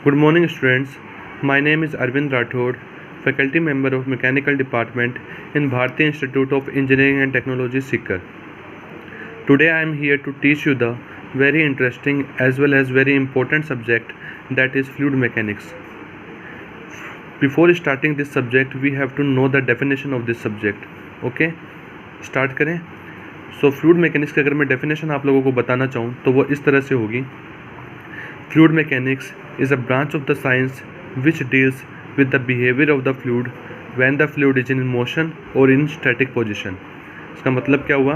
Good morning, students. My name is Arvind Rathod, faculty member of Mechanical Department in Bharati Institute of Engineering and Technology, Sikar. Today I am here to teach you the very interesting as well as very important subject, that is fluid mechanics. Before starting this subject, we have to know the definition of this subject. Okay, start करें. सो fluid mechanics की अगर मैं definition आप लोगों को बताना चाहूँ तो वो इस तरह से होगी. Fluid mechanics is a branch of the science which deals with the behavior of the fluid when the fluid is in motion or in static position. इसका मतलब क्या हुआ?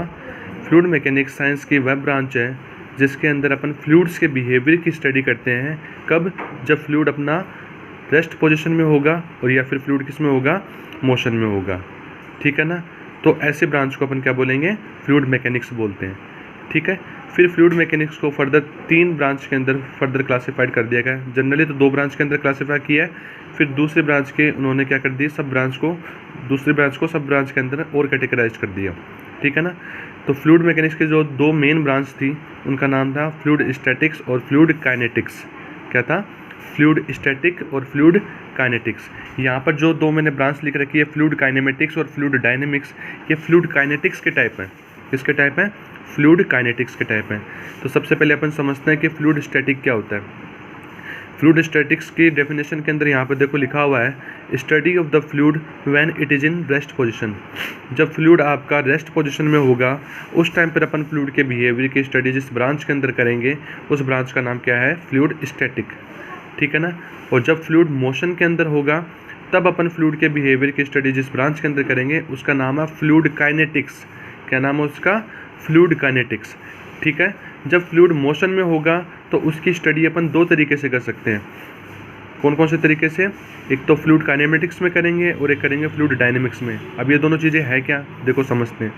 फ्लूइड मैकेनिक्स साइंस की वह ब्रांच है जिसके अंदर अपन फ्लूइड्स के बिहेवियर की स्टडी करते हैं. कब? जब फ्लूइड अपना रेस्ट पोजीशन में होगा और या फिर फ्लूइड किस में होगा? मोशन में होगा. ठीक है ना. तो ऐसे ब्रांच को अपन क्या बोलेंगे? फ्लूइड मैकेनिक्स बोलते हैं. ठीक है. फिर फ्लूइड मैकेनिक्स को फर्दर 3 ब्रांच के अंदर फर्दर क्लासीफाइड कर दिया गया. जनरली तो 2 ब्रांच के अंदर क्लासीफाई किया है. फिर दूसरे ब्रांच के उन्होंने क्या कर दिया? सब ब्रांच के अंदर और कैटेगराइज कर दिया. ठीक है ना. तो फ्लूइड मैकेनिक्स के जो 2 मेन ब्रांच थी उनका नाम था फ्लूइड स्टैटिक्स और फ्लूइड काइनेटिक्स. क्या था? फ्लूइड स्टैटिक और फ्लूइड काइनेटिक्स. यहाँ पर जो 2 मैंने ब्रांच लिख रखी है, फ्लूइड काइनेमेटिक्स और फ्लूइड डायनेमिक्स, ये फ्लूइड काइनेटिक्स के टाइप हैं. किसके टाइप हैं? फ्लूइड काइनेटिक्स के टाइप हैं. तो सबसे पहले अपन समझते हैं कि फ्लूइड स्टैटिक क्या होता है. फ्लूइड स्टैटिक्स की डेफिनेशन के अंदर यहाँ पर देखो लिखा हुआ है, study of the fluid when it is in rest position. जब फ्लूइड आपका रेस्ट पोजीशन में होगा उस टाइम पर अपन फ्लूइड के बिहेवियर की स्टडी जिस ब्रांच के अंदर करेंगे उस ब्रांच का नाम क्या है? Fluid static. ठीक है ना. और जब फ्लूइड मोशन के अंदर होगा तब अपन फ्लूइड के बिहेवियर की स्टडी जिस ब्रांच के अंदर करेंगे उसका नाम है फ्लूइड काइनेटिक्स. क्या नाम है उसका? Fluid kinetics. ठीक है. जब फ्लूइड मोशन में होगा तो उसकी स्टडी अपन 2 तरीके से कर सकते हैं. कौन कौन से तरीके से? एक तो फ्लूइड काइनेमेटिक्स में करेंगे और एक करेंगे फ्लूइड डायनेमिक्स में. अब ये दोनों चीज़ें हैं क्या, देखो समझते हैं.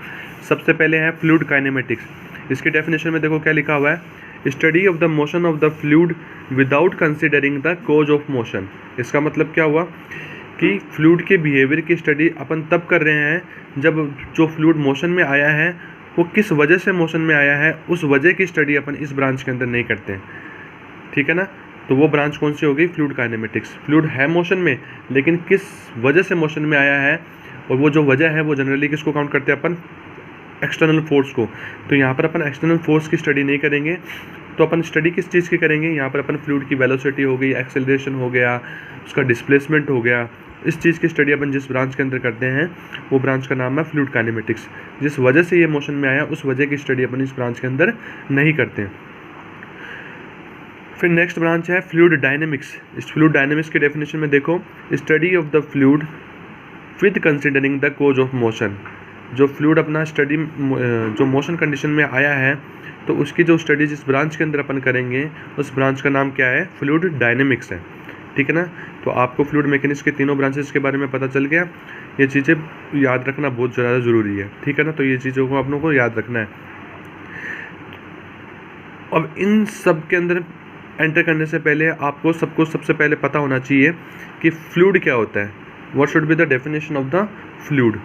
सबसे पहले है फ्लूइड काइनेमेटिक्स. इसकी डेफिनेशन में देखो क्या लिखा हुआ है, study of the motion of the fluid without considering the cause of motion. इसका मतलब क्या हुआ कि फ्लूइड के बिहेवियर की स्टडी अपन तब कर रहे हैं जब जो फ्लूइड मोशन में आया है वो किस वजह से मोशन में आया है, उस वजह की स्टडी अपन इस ब्रांच के अंदर नहीं करते हैं. ठीक है ना. तो वो ब्रांच कौन सी हो गई? Fluid kinematics. फ्लूइड है मोशन में लेकिन किस वजह से मोशन में आया है, और वो जो वजह है वो जनरली किसको काउंट करते हैं अपन? एक्सटर्नल फोर्स को. तो यहाँ पर अपन एक्सटर्नल फोर्स की स्टडी नहीं करेंगे. तो अपन स्टडी किस चीज़ की करेंगे? यहाँ पर अपन फ्लूइड की वेलोसिटी हो गई, एक्सेलरेशन हो गया, उसका डिस्प्लेसमेंट हो गया, इस चीज़ की स्टडी अपन जिस ब्रांच के अंदर करते हैं वो ब्रांच का नाम है फ्लूइड काइनेमेटिक्स. जिस वजह से ये मोशन में आया उस वजह की स्टडी अपन इस ब्रांच के अंदर नहीं करते हैं. फिर नेक्स्ट ब्रांच है फ्लूइड डायनेमिक्स. इस फ्लूइड डायनेमिक्स की डेफिनेशन में देखो, study of the fluid with considering the cause of motion. जो फ्लूइड अपना स्टडी जो मोशन कंडीशन में आया है तो उसकी जो स्टडी जिस ब्रांच के अंदर अपन करेंगे उस ब्रांच का नाम क्या है? फ्लूइड डायनेमिक्स है. ठीक है ना. तो आपको फ्लूइड मैकेनिक्स के तीनों ब्रांचेस के बारे में पता चल गया. ये चीज़ें याद रखना बहुत ज़्यादा ज़रूरी है. ठीक है ना. तो ये चीज़ों को अपनों को याद रखना है. अब इन सब के अंदर एंटर करने से पहले आपको सबको सबसे पहले पता होना चाहिए कि फ्लूइड क्या होता है. What should be the definition of the fluid.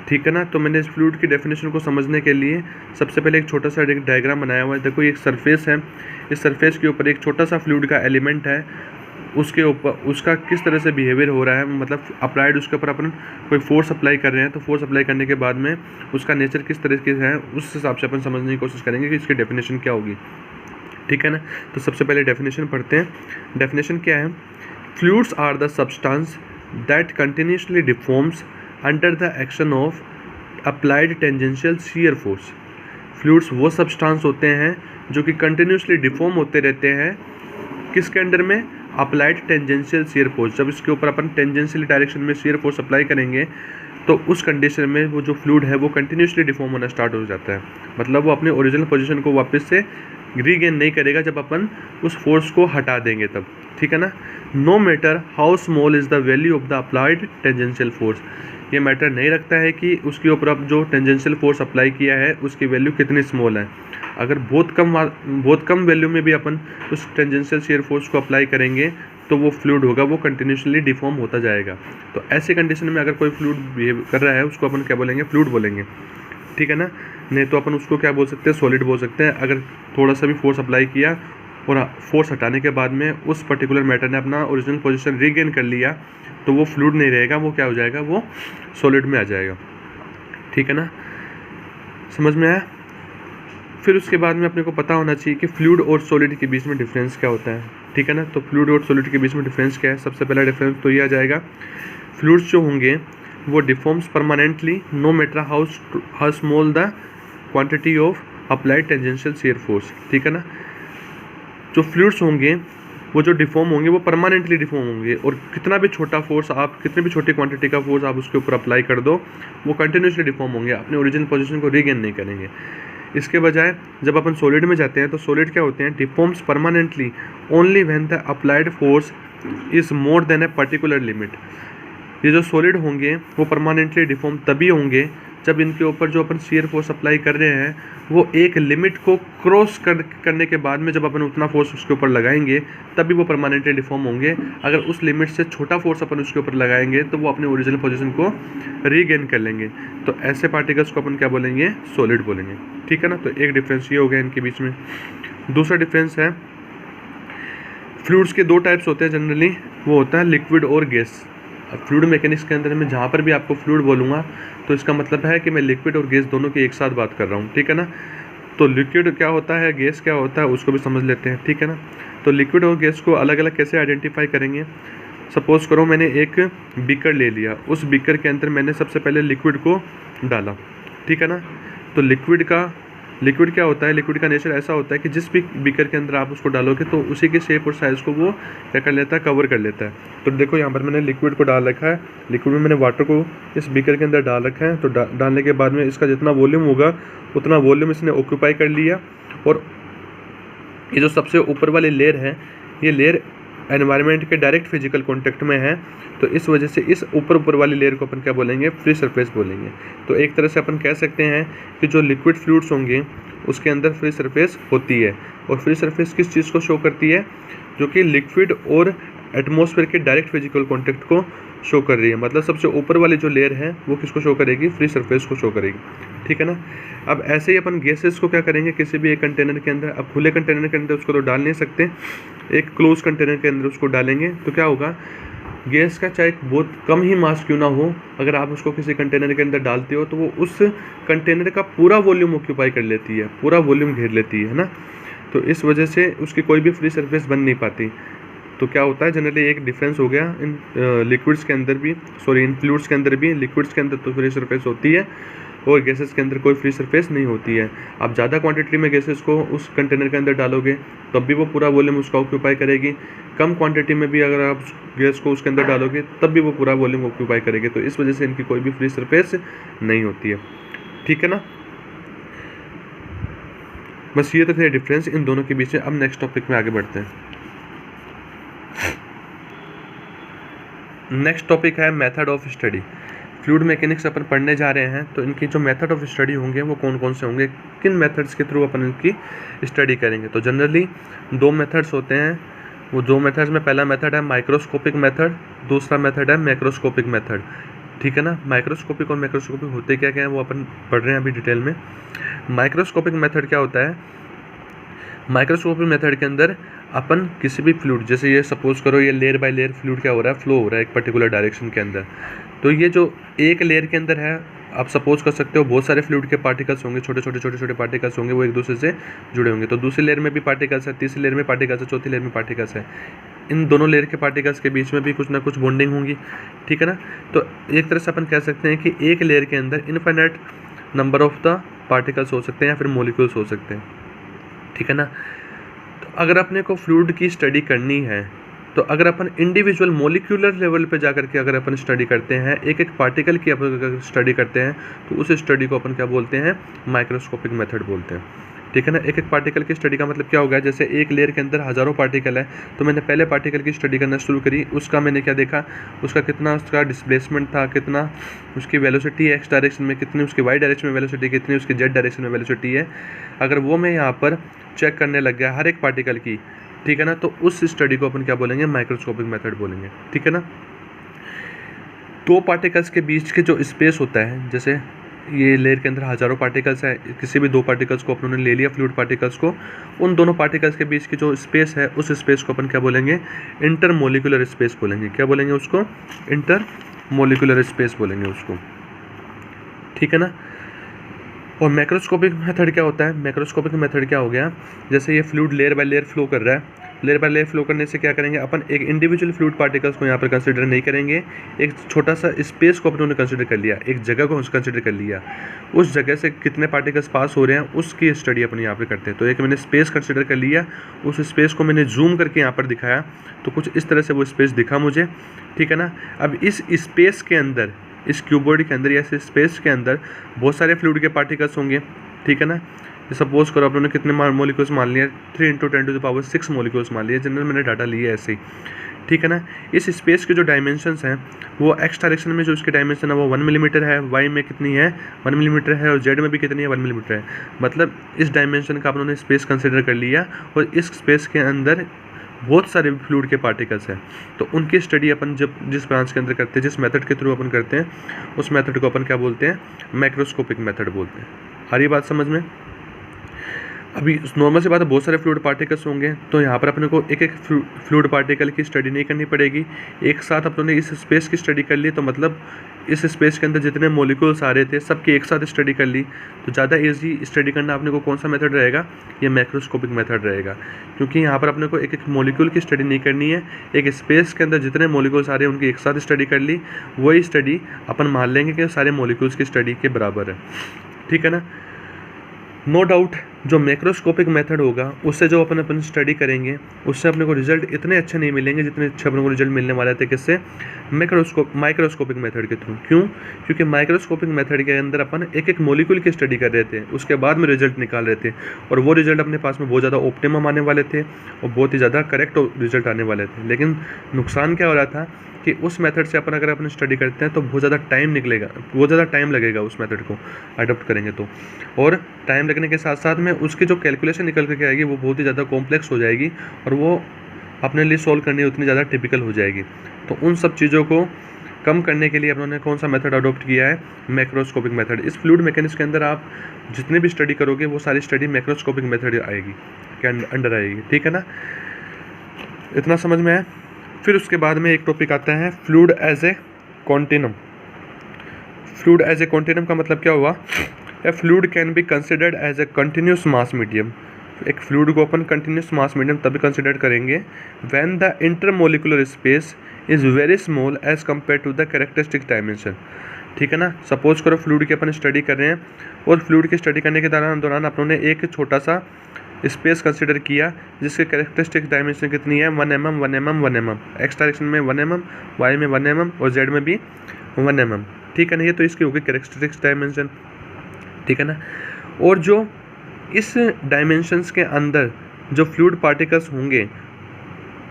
ठीक है ना. तो मैंने इस फ्लूइड की डेफिनेशन को समझने के लिए सबसे पहले एक छोटा सा एक डायग्राम बनाया हुआ है. देखो ये एक सरफेस है. इस सरफेस के ऊपर एक छोटा सा फ्लूइड का एलिमेंट है. उसके ऊपर उसका किस तरह से बिहेवियर हो रहा है, मतलब अप्लाइड उसके ऊपर अपन कोई फोर्स अप्लाई कर रहे हैं तो फोर्स अप्लाई करने के बाद में उसका नेचर किस तरीके से है उस हिसाब से अपन समझने की कोशिश करेंगे कि इसकी डेफिनेशन क्या होगी. ठीक है ना. तो सबसे पहले डेफिनेशन पढ़ते हैं. डेफिनेशन क्या है? Fluids are the substance that continuously deforms under the action of applied tangential shear force. Fluids वो सब्सटेंस होते हैं जो कि कंटिन्यूसली डिफॉर्म होते रहते हैं. किसके अंडर में? Applied tangential shear force. जब इसके ऊपर अपन टेंजेंशियल डायरेक्शन में शियर फोर्स अप्लाई करेंगे तो उस कंडीशन में वो जो फ्लूइड है वो कंटिन्यूसली डिफॉर्म होना स्टार्ट हो जाता है. मतलब वो अपने ओरिजिनल पोजीशन को वापस से रीगेन नहीं करेगा जब अपन उस फोर्स को हटा देंगे तब. ठीक है ना. No matter how small is the value of the applied tangential force. ये मैटर नहीं रखता है कि उसके ऊपर अब जो टेंजेंशियल फोर्स अप्लाई किया है उसकी वैल्यू कितनी स्मॉल है. अगर बहुत कम वैल्यू में भी अपन उस टेंजेंशियल शियर फोर्स को अप्लाई करेंगे तो वो फ्लूइड होगा वो कंटिन्यूसली डिफॉर्म होता जाएगा. तो ऐसे कंडीशन में अगर कोई फ्लूइड बिहेव कर रहा है उसको अपन क्या बोलेंगे? फ्लूइड बोलेंगे. ठीक है ना. नहीं तो अपन उसको क्या बोल सकते हैं? सॉलिड बोल सकते हैं. अगर थोड़ा सा भी फोर्स अप्लाई किया और फोर्स हटाने के बाद में उस पर्टिकुलर मैटर ने अपना ओरिजिनल पोजीशन रीगेन कर लिया, तो वो फ्लूइड नहीं रहेगा, वो क्या हो जाएगा, वो सॉलिड में आ जाएगा। ठीक है ना, समझ में आया। फिर उसके बाद में अपने को पता होना चाहिए कि फ्लूइड और सॉलिड के बीच में डिफरेंस क्या होता है। ठीक है ना, तो फ्लूइड और सॉलिड के बीच में डिफरेंस क्या है, सबसे पहला डिफरेंस तो ये आ जाएगा, फ्लूइड्स जो होंगे वो deforms permanently no matter how small the quantity of applied tangential shear force. ठीक है ना, जो फ्लूइड्स होंगे वो जो डिफॉर्म होंगे वो परमानेंटली डिफॉर्म होंगे, और कितना भी छोटा फोर्स आप, कितनी भी छोटी क्वांटिटी का फोर्स आप उसके ऊपर अप्लाई कर दो, वो कंटिन्यूसली डिफॉर्म होंगे, अपने ओरिजिनल पोजीशन को रीगेन नहीं करेंगे। इसके बजाय जब अपन सॉलिड में जाते हैं तो सॉलिड क्या होते हैं, deforms permanently only when the applied force is more than a particular limit. ये जो सॉलिड होंगे वो परमानेंटली डिफॉर्म तभी होंगे जब इनके ऊपर जो अपन शियर फोर्स अप्लाई कर रहे हैं वो एक लिमिट को क्रॉस करने के बाद में जब अपन उतना फोर्स उसके ऊपर लगाएंगे तभी वो परमानेंटली डिफॉर्म होंगे। अगर उस लिमिट से छोटा फोर्स अपन उसके ऊपर लगाएंगे तो वो अपने ओरिजिनल पोजीशन को रीगेन कर लेंगे। तो ऐसे पार्टिकल्स को अपन क्या बोलेंगे, सॉलिड बोलेंगे। ठीक है ना, तो एक डिफरेंस ये हो गया इनके बीच में। दूसरा डिफरेंस है, फ्लूइड्स के दो टाइप्स होते हैं जनरली, वो होता है लिक्विड और गैस। फ्लूइड मैकेनिक्स के अंदर मैं जहाँ पर भी आपको फ्लूइड बोलूँगा तो इसका मतलब है कि मैं लिक्विड और गैस दोनों की एक साथ बात कर रहा हूँ। ठीक है ना, तो लिक्विड क्या होता है, गैस क्या होता है, उसको भी समझ लेते हैं। ठीक है ना, तो लिक्विड और गैस को अलग अलग कैसे आइडेंटिफाई करेंगे। सपोज़ करो मैंने एक बीकर ले लिया, उस बीकर के अंदर मैंने सबसे पहले लिक्विड को डाला। ठीक है ना, तो लिक्विड क्या होता है, लिक्विड का नेचर ऐसा होता है कि जिस भी बीकर के अंदर आप उसको डालोगे तो उसी के शेप और साइज़ को वो क्या कर लेता है, कवर कर लेता है। तो देखो यहाँ पर मैंने लिक्विड को डाल रखा है, लिक्विड में मैंने वाटर को इस बीकर के अंदर डाल रखा है। तो डालने के बाद में इसका जितना वॉल्यूम होगा उतना वॉल्यूम इसने ऑक्यूपाई कर लिया, और ये जो सबसे ऊपर वाली लेयर है, ये लेयर एनवायरनमेंट के डायरेक्ट फिजिकल कांटेक्ट में है, तो इस वजह से इस ऊपर वाली लेयर को अपन क्या बोलेंगे, फ्री सरफेस बोलेंगे। तो एक तरह से अपन कह सकते हैं कि जो लिक्विड फ्लूइड्स होंगे उसके अंदर फ्री सरफेस होती है, और फ्री सरफेस किस चीज़ को शो करती है, जो कि लिक्विड और एटमॉस्फेयर के डायरेक्ट फिजिकल कांटेक्ट को शो कर रही है। मतलब सबसे ऊपर वाली जो लेयर है वो किसको शो करेगी, फ्री सरफेस को शो करेगी। ठीक है ना, अब ऐसे ही अपन गैसेस को क्या करेंगे, किसी भी एक कंटेनर के अंदर, अब खुले कंटेनर के अंदर उसको तो डाल नहीं सकते, एक क्लोज कंटेनर के अंदर उसको डालेंगे तो क्या होगा, गैस का चाहे बहुत कम ही मास क्यों ना हो, अगर आप उसको किसी कंटेनर के अंदर डालते हो तो वो उस कंटेनर का पूरा वॉल्यूम ऑक्यूपाई कर लेती है, पूरा वॉल्यूम घेर लेती है ना। तो इस वजह से उसकी कोई भी फ्री सरफेस बन नहीं पाती। तो क्या होता है, जनरली एक डिफरेंस हो गया इन लिक्विड्स के अंदर भी, सॉरी इन फ्लूइड्स के अंदर भी। लिक्विड्स के अंदर तो फ्री सरफेस होती है और गैसेस के अंदर कोई फ्री सरफेस नहीं होती है। आप ज़्यादा क्वांटिटी में गैसेस को उस कंटेनर के अंदर डालोगे तब भी वो पूरा वॉल्यूम उसका ऑक्यूपाई करेगी, कम क्वांटिटी में भी अगर आप गैस को उसके अंदर डालोगे तब भी वो पूरा वॉल्यूम ऑक्यूपाई करेगी। तो इस वजह से इनकी कोई भी फ्री सरफेस नहीं होती है। ठीक है ना, बस ये तो थे डिफरेंस इन दोनों के बीच में। अब नेक्स्ट टॉपिक में आगे बढ़ते हैं। नेक्स्ट टॉपिक है method of study. Fluid mechanics अपन पढ़ने जा रहे हैं, तो इनकी जो मेथड ऑफ स्टडी होंगे वो कौन कौन से होंगे, किन मेथड्स के थ्रू अपन इनकी स्टडी करेंगे। तो जनरली दो मेथड्स होते हैं, वो दो मेथड्स में पहला मेथड है माइक्रोस्कोपिक मेथड, दूसरा मेथड है मैक्रोस्कोपिक मेथड। ठीक है ना, माइक्रोस्कोपिक और मैक्रोस्कोपिक होते क्या क्या है वो अपन पढ़ रहे हैं अभी डिटेल में। माइक्रोस्कोपिक मेथड क्या होता है, माइक्रोस्कोपिक मेथड के अंदर अपन किसी भी फ्लूइड, जैसे ये सपोज करो ये लेयर बाय लेयर फ्लूइड क्या हो रहा है, फ्लो हो रहा है एक पर्टिकुलर डायरेक्शन के अंदर। तो ये जो एक लेयर के अंदर है, आप सपोज कर सकते हो बहुत सारे फ्लूइड के पार्टिकल्स होंगे, छोटे छोटे पार्टिकल्स होंगे, वो एक दूसरे से जुड़े होंगे। तो दूसरी लेयर में भी पार्टिकल्स है, तीसरी लेयर में पार्टिकल्स है, चौथी लेयर में पार्टिकल्स है। इन दोनों लेयर के पार्टिकल्स के बीच में भी कुछ ना कुछ बॉन्डिंग होंगी। ठीक है ना, तो एक तरह से अपन कह सकते हैं कि एक लेयर के अंदर infinite number of the particles हो सकते हैं या फिर मॉलिक्यूल्स हो सकते हैं। ठीक है ना, तो अगर अपने को फ्लूइड की स्टडी करनी है तो अगर अपन इंडिविजुअल मॉलिक्यूलर लेवल पे जाकर के अगर अपन स्टडी करते हैं, एक एक पार्टिकल की अगर स्टडी करते हैं, तो उस स्टडी को अपन क्या बोलते हैं, माइक्रोस्कोपिक मेथड बोलते हैं। ठीक है ना, एक एक पार्टिकल की स्टडी का मतलब क्या होगा, जैसे एक लेयर के अंदर हज़ारों पार्टिकल है, तो मैंने पहले पार्टिकल की स्टडी करना शुरू करी, उसका मैंने क्या देखा, उसका कितना उसका डिस्प्लेसमेंट था, कितना उसकी वेलोसिटी है एक्स डायरेक्शन में, कितनी उसकी वाई डायरेक्शन में वेलोसिटी, कितनी उसकी जेड डायरेक्शन में वेलोसिटी है। अगर वो मैं यहाँ पर चेक करने लग गया हर एक पार्टिकल की, ठीक है ना, तो उस स्टडी को अपन क्या बोलेंगे, माइक्रोस्कोपिक मेथड बोलेंगे। ठीक है ना, दो पार्टिकल्स के बीच के जो स्पेस होता है, जैसे ये लेयर के अंदर हज़ारों पार्टिकल्स हैं, किसी भी 2 पार्टिकल्स को अपनों ने ले लिया फ्लूइड पार्टिकल्स को, उन दोनों पार्टिकल्स के बीच की जो स्पेस है उस स्पेस को अपन क्या बोलेंगे, इंटरमोलिकुलर स्पेस बोलेंगे। क्या बोलेंगे उसको, इंटरमोलिकुलर स्पेस बोलेंगे उसको, ठीक है ना। और मैक्रोस्कोपिक मेथड क्या होता है, मैक्रोस्कोपिक मेथड क्या हो गया, जैसे ये fluid layer by layer flow कर रहा है, लेयर बाय लेयर फ्लो करने से क्या करेंगे अपन, एक इंडिविजुअल फ्लूइड पार्टिकल्स को यहाँ पर कंसिडर नहीं करेंगे, एक छोटा सा स्पेस को अपनों ने कंसिडर कर लिया, एक जगह को कंसिडर कर लिया, उस जगह से कितने पार्टिकल्स पास हो रहे हैं उसकी स्टडी अपन यहाँ पे करते हैं। तो एक मैंने स्पेस कंसिडर कर लिया, उस स्पेस को मैंने जूम करके यहाँ पर दिखाया, तो कुछ इस तरह से वो स्पेस दिखा मुझे, ठीक है ना। अब इस स्पेस के अंदर, इस क्यूबॉइड के अंदर या इस स्पेस के अंदर बहुत सारे फ्लूइड के पार्टिकल्स होंगे, ठीक है ना। सपोज करो आप लोगों ने कितने मोलिक्यूल्स मान लिए, 3 × 10⁻⁶ मोलिक्यूल्स मान लिए, जनरल मैंने डाटा लिए ऐसे ही, ठीक है ना। इस स्पेस के जो डायमेंशंस हैं वो एक्स डायरेक्शन में जो इसकी डायमेंशन है वो 1 मिलीमीटर है, वाई में कितनी है 1 मिलीमीटर है, और जेड में भी कितनी है 1 मिलीमीटर है। मतलब इस डायमेंशन का आप लोगों ने स्पेस कंसिडर कर लिया, और इस स्पेस के अंदर बहुत सारे फ्लूइड के पार्टिकल्स हैं, तो उनकी स्टडी अपन जब जिस ब्रांच के अंदर करते हैं, जिस मेथड के थ्रू अपन करते हैं, उस मेथड को अपन क्या बोलते हैं, मैक्रोस्कोपिक मेथड बोलते हैं। आ रही बात समझ में। अभी नॉर्मल सी बात है, बहुत सारे फ्लूइड पार्टिकल्स होंगे, तो यहाँ पर अपने को एक एक फ्लूइड पार्टिकल की स्टडी नहीं करनी पड़ेगी, एक साथ अपनों ने इस स्पेस की स्टडी कर ली, तो मतलब इस स्पेस के अंदर जितने मॉलिक्यूल्स आ रहे थे सबकी एक साथ स्टडी कर ली, तो ज़्यादा ईजी स्टडी करना अपने को कौन सा मेथड रहेगा, ये मैक्रोस्कोपिक मेथड रहेगा, क्योंकि यहाँ पर अपने को एक एक मॉलिक्यूल की स्टडी नहीं करनी है, एक स्पेस के अंदर जितने मॉलिक्यूल्स आ रहे हैं उनकी एक साथ स्टडी कर ली, वही स्टडी अपन मान लेंगे कि सारे मॉलिक्यूल्स की स्टडी के बराबर है, ठीक है ना। नो डाउट जो मैक्रोस्कोपिक मेथड होगा उससे जो अपन स्टडी करेंगे उससे अपने को रिजल्ट इतने अच्छे नहीं मिलेंगे जितने अच्छे अपने को रिजल्ट मिलने वाले थे किससे, माइक्रोस्कोपिक मेथड के थ्रू। क्यों, क्योंकि माइक्रोस्कोपिक मेथड के अंदर अपन एक एक मॉलिक्यूल की स्टडी कर रहे थे, उसके बाद में रिजल्ट निकाल रहे थे, और वो रिजल्ट अपने पास में बहुत ज़्यादा ऑप्टिमम आने वाले थे और बहुत ही ज़्यादा करेक्ट रिजल्ट आने वाले थे। लेकिन नुकसान क्या हो रहा था कि उस मेथड से अगर अपन स्टडी करते हैं तो बहुत ज़्यादा टाइम निकलेगा, बहुत ज़्यादा टाइम लगेगा उस मेथड को अडोप्ट करेंगे तो, और टाइम लगने के साथ साथ में उसकी जो कैलकुलेशन निकल करके आएगी वो बहुत ही ज़्यादा कॉम्प्लेक्स हो जाएगी, और वो अपने लिए सॉल्व करनी उतनी ज़्यादा टिपिकल हो जाएगी। तो उन सब चीज़ों को कम करने के लिए उन्होंने कौन सा मेथड अडोप्ट किया है, मैक्रोस्कोपिक मेथड। इस फ्लूइड मैकेनिक्स के अंदर आप जितने भी स्टडी करोगे वो सारी स्टडी मैक्रोस्कोपिक मेथड आएगी के अंडर आएगी, ठीक है ना। इतना समझ में आया। फिर उसके बाद में एक टॉपिक आता है fluid as a continuum. Fluid as a continuum का मतलब क्या हुआ, a fluid can be considered as a continuous mass medium. एक फ्लूइड को अपन कंटिन्यूस मास मीडियम तभी कंसिडर करेंगे when the intermolecular space is very small as compare to the characteristic dimension, ठीक है ना। सपोज करो फ्लूइड की अपन स्टडी कर रहे हैं, और फ्लूइड की स्टडी करने के दौरान अपनों ने एक छोटा सा स्पेस कंसिडर किया जिसके कैरेक्टरिस्टिक डायमेंशन कितनी है 1 mm 1 mm 1 mm, x direction में 1 mm, वाई में 1 mm और जेड में भी 1 mm, ठीक है ना। ये तो इसकी होगी कैरेक्टरिस्टिक डायमेंशन, ठीक है ना। और जो इस डायमेंशंस के अंदर जो फ्लूइड पार्टिकल्स होंगे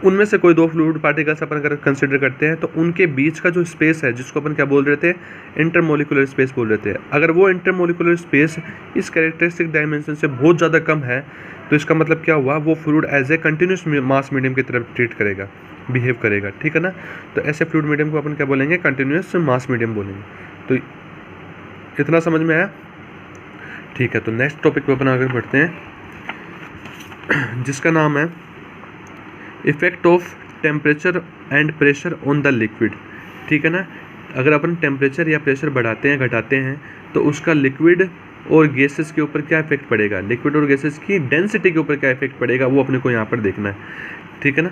उनमें से कोई 2 फ्लूइड पार्टिकल्स अपन अगर कंसिडर करते हैं तो उनके बीच का जो स्पेस है जिसको अपन क्या बोल रहे थे, इंटरमोलिकुलर स्पेस बोल रहे थे, अगर वो इंटरमोलिकुलर स्पेस इस कैरेक्टरिस्टिक डायमेंशन से बहुत ज़्यादा कम है तो इसका मतलब क्या हुआ, वो fluid as a continuous mass medium की तरफ ट्रीट करेगा, बिहेव करेगा, ठीक है ना। तो ऐसे फ्लूइड मीडियम को अपन क्या बोलेंगे, कंटिन्यूस मास मीडियम बोलेंगे। तो इतना समझ में आया, ठीक है। तो नेक्स्ट टॉपिक पे अपन आगे बढ़ते हैं जिसका नाम है effect of temperature and pressure on the liquid, ठीक है ना। अगर अपन टेम्परेचर या प्रेशर बढ़ाते हैं घटाते हैं तो उसका लिक्विड और गैसेस के ऊपर क्या इफेक्ट पड़ेगा, लिक्विड और गैसेस की डेंसिटी के ऊपर क्या इफेक्ट पड़ेगा, वो अपने को यहाँ पर देखना है, ठीक है ना।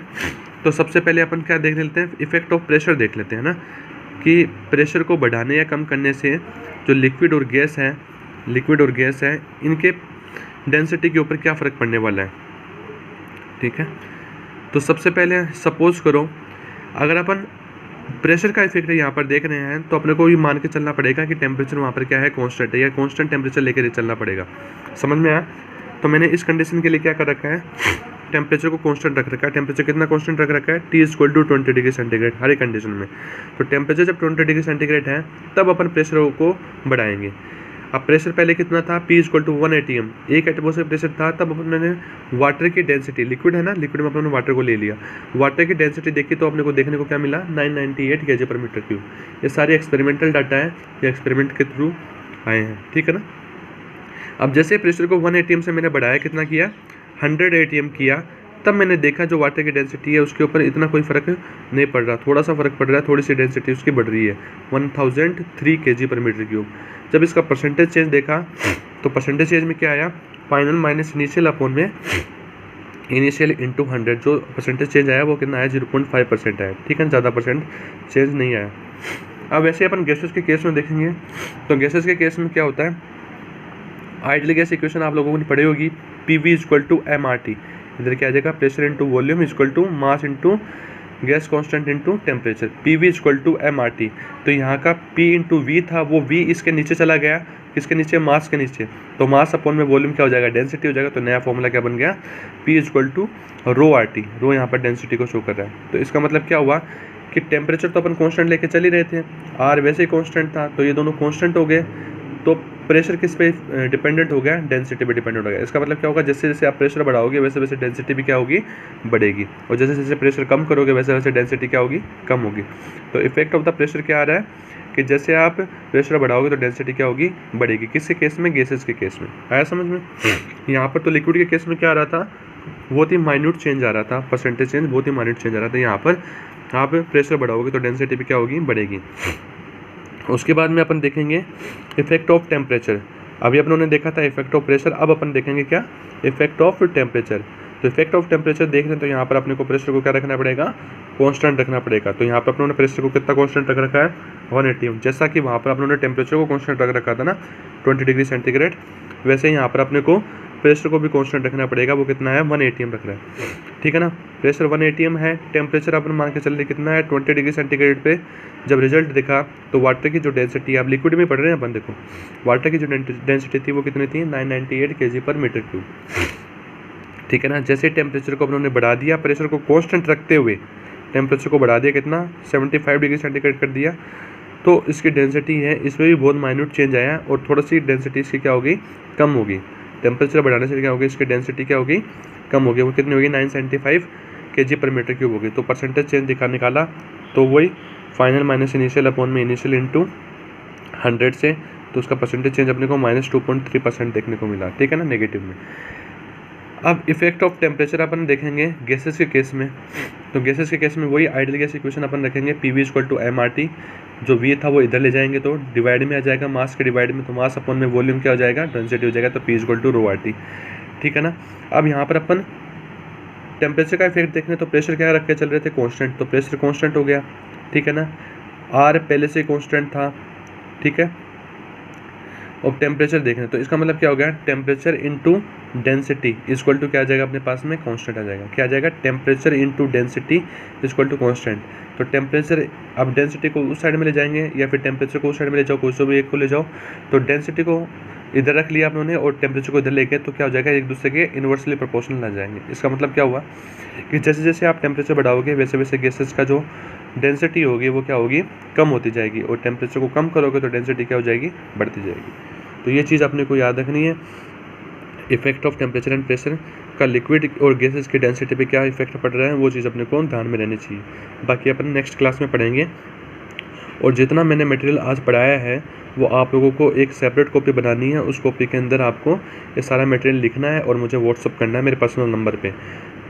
तो सबसे पहले अपन क्या देख लेते हैं, इफेक्ट ऑफ प्रेशर देख लेते हैं ना, कि प्रेशर को बढ़ाने या कम करने से जो लिक्विड और गैस है इनके डेंसिटी के ऊपर क्या फ़र्क पड़ने वाला है, ठीक है। तो सबसे पहले सपोज करो अगर अपन प्रेशर का इफेक्ट यहाँ पर देख रहे हैं तो अपने को ये मान के चलना पड़ेगा कि टेम्परेचर वहाँ पर क्या है, कांस्टेंट है, या कांस्टेंट टेम्परेचर लेकर चलना पड़ेगा। समझ में आया। तो मैंने इस कंडीशन के लिए क्या कर रखा है, टेम्परेचर को कांस्टेंट रख रखा है। टेम्परेचर कितना कांस्टेंट रख रखा है, T = 20 डिग्री सेंटीग्रेड हर एक कंडीशन में। तो टेम्परेचर जब 20 डिग्री सेंटीग्रेड है तब अपन प्रेशर को बढ़ाएंगे। अब प्रेशर पहले कितना था, P = 1 atm, 1 एटमॉस्फेयर प्रेशर था। तब अपने वाटर की डेंसिटी, लिक्विड है ना, लिक्विड में अपने वाटर को ले लिया, वाटर की डेंसिटी देखी तो अपने को देखने को क्या मिला, 998 kg/m3। ये सारे एक्सपेरिमेंटल डाटा है, ये एक्सपेरिमेंट के थ्रू आए हैं, ठीक है ना। अब जैसे प्रेशर को 1 atm से मैंने बढ़ाया, कितना किया, 100 atm किया, तब मैंने देखा जो वाटर की डेंसिटी है उसके ऊपर इतना कोई फ़र्क नहीं पड़ रहा, थोड़ा सा फ़र्क पड़ रहा है, थोड़ी सी डेंसिटी उसकी बढ़ रही है, 1003 kg/m³। जब इसका परसेंटेज चेंज देखा तो परसेंटेज चेंज में क्या आया, फाइनल माइनस इनिशियल अपॉन में इनिशियल इंटू 100, जो परसेंटेज चेंज आया वो कितना आया, 0.5% आया, ठीक है, ज़्यादा परसेंट चेंज नहीं आया। अब वैसे अपन गैसेस के केस में देखेंगे, तो गैसेस के केस में क्या होता है, आइडियल गैस इक्वेशन आप लोगों ने पढ़ी होगी, PV = mRT, इधर क्या आ जाएगा, pressure into volume equal to mass into gas constant into temperature, PV = mRT। तो यहाँ का P इंटू V था, वो V इसके नीचे चला गया, किसके नीचे, मास के नीचे, तो मास अपॉन में वॉल्यूम क्या हो जाएगा, डेंसिटी हो जाएगा। तो नया फॉर्मूला क्या बन गया, P = ρRT, रो यहाँ पर डेंसिटी को शो कर रहा है। तो इसका मतलब क्या हुआ कि टेम्परेचर तो अपन कांस्टेंट लेके चल ही रहे थे, R वैसे ही कांस्टेंट था, तो ये दोनों कांस्टेंट हो गए, तो प्रेशर किस पे डिपेंडेंट हो गया, डेंसिटी पे डिपेंडेंट हो गया। इसका मतलब क्या होगा, जैसे जैसे आप प्रेशर बढ़ाओगे वैसे वैसे डेंसिटी भी क्या होगी, बढ़ेगी, और जैसे जैसे प्रेशर कम करोगे वैसे वैसे डेंसिटी क्या होगी, कम होगी। तो इफेक्ट ऑफ द प्रेशर क्या आ रहा है कि जैसे आप प्रेशर बढ़ाओगे तो डेंसिटी क्या होगी, बढ़ेगी। किसके केस में, गैसेस के केस में, आया समझ में। यहाँ पर तो लिक्विड के केस में क्या आ रहा था, बहुत ही माइन्यूट चेंज आ रहा था, परसेंटेज चेंज बहुत ही माइन्यूट चेंज आ रहा था। यहाँ पर आप प्रेशर बढ़ाओगे तो डेंसिटी भी क्या होगी, बढ़ेगी। उसके बाद में अपन देखेंगे इफेक्ट ऑफ टेम्परेचर। अभी अपन ने देखा था इफेक्ट ऑफ प्रेशर, अब अपन देखेंगे क्या, इफेक्ट ऑफ टेम्परेचर। तो इफेक्ट ऑफ टेम्परेचर देख रहे हैं, तो यहाँ पर अपने को प्रेशर को क्या रखना पड़ेगा, कांस्टेंट रखना पड़ेगा। तो यहाँ पर अपनों ने प्रेशर को कितना कांस्टेंट रख रखा है, 1 atm, जैसा कि वहाँ पर अपनों ने टेम्परेचर को कांस्टेंट रख रखा था ना 20 डिग्री सेंटीग्रेड, वैसे ही यहाँ पर अपने को प्रेशर को भी कांस्टेंट रखना पड़ेगा। वो कितना है, 1 atm रख रहा है, ठीक है ना। प्रेशर 1 atm है, टेम्परेचर अपन मान के चल रहे कितना है, 20 डिग्री सेंटीग्रेड पे। जब रिजल्ट दिखा तो वाटर की जो डेंसिटी, आप लिक्विड में पढ़ रहे हैं अपन, देखो वाटर की जो डेंसिटी थी वो कितनी थी, 998 kg/m³, ठीक है ना। जैसे टेम्परेचर को अपनों ने बढ़ा दिया, प्रेशर को कांस्टेंट रखते हुए टेम्परेचर को बढ़ा दिया, कितना, 75 डिग्री सेंटीग्रेड कर दिया, तो इसकी डेंसिटी है इसमें भी बहुत माइन्यूट चेंज आया, और थोड़ी सी डेंसिटी इसकी क्या होगी, कम होगी। टेम्परेचर बढ़ाने से क्या होगी, इसकी डेंसिटी क्या होगी, कम होगी। वो कितनी होगी, 975 kg/m³ होगी। तो परसेंटेज चेंज निकाला तो वही फाइनल माइनस इनिशियल अपॉन में इनिशियल इंटू 100 से, तो उसका परसेंटेज चेंज अपने को -2.3% देखने को मिला, ठीक है ना, नेगेटिव में। अब इफेक्ट ऑफ टेम्परेचर अपन देखेंगे गैसेस के केस में। तो गैसेस के केस में वही आइडियल गैस इक्वेशन अपन रखेंगे, PV = mRT। जो V था वो इधर ले जाएंगे तो डिवाइड में आ जाएगा, मास के डिवाइड में, तो मास अपॉन में वॉल्यूम क्या हो जाएगा, डेंसिटी हो जाएगा, तो P = ρRT, ठीक है ना। अब यहाँ पर अपन टेम्परेचर का इफेक्ट देखने, तो प्रेशर क्या रख के चल रहे थे, कांस्टेंट, तो प्रेशर कांस्टेंट हो गया, ठीक है ना। R पहले से कांस्टेंट था, ठीक है। और टेम्परेचर देखना, तो इसका मतलब क्या हो गया, temperature into density equal to क्या आ जाएगा अपने पास में, कांस्टेंट आ जाएगा। क्या आ जाएगा, temperature into density equal to constant. तो टेम्परेचर, अब डेंसिटी को उस साइड में ले जाएंगे या फिर टेम्परेचर को उस साइड में ले जाओ, कोई से भी एक को ले जाओ। तो डेंसिटी को इधर रख लिया आप लोगों ने और टेम्परेचर को इधर लेके, तो क्या हो जाएगा, एक दूसरे के इन्वर्सली प्रोपोर्शनल आ जाएंगे। इसका मतलब क्या हुआ कि जैसे जैसे आप टेम्परेचर बढ़ाओगे वैसे वैसे गैसेस का जो डेंसिटी होगी वो क्या होगी, कम होती जाएगी, और टेम्परेचर को कम करोगे तो डेंसिटी क्या हो जाएगी, बढ़ती जाएगी। तो ये चीज़ अपने को याद रखनी है, effect of temperature and pressure का लिक्विड और गैसेस की डेंसिटी पे क्या इफेक्ट पड़ रहा है, वो चीज़ अपने को ध्यान में रहनी चाहिए। बाकी अपन नेक्स्ट क्लास में पढ़ेंगे, और जितना मैंने मटेरियल आज पढ़ाया है वो आप लोगों को एक सेपरेट कॉपी बनानी है। उस कॉपी के अंदर आपको ये सारा मटेरियल लिखना है और मुझे व्हाट्सअप करना है मेरे पर्सनल नंबर पे।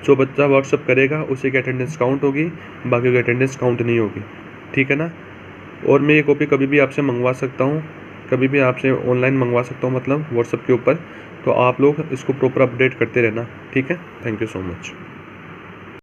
जो बच्चा व्हाट्सअप करेगा उसी की अटेंडेंस काउंट होगी, बाकी की अटेंडेंस काउंट नहीं होगी, ठीक है ना। और मैं ये कॉपी कभी भी आपसे मंगवा सकता हूँ, कभी भी आपसे ऑनलाइन मंगवा सकता हूँ, मतलब व्हाट्सअप के ऊपर। तो आप लोग इसको प्रॉपर अपडेट करते रहना, ठीक है। Thank you so much.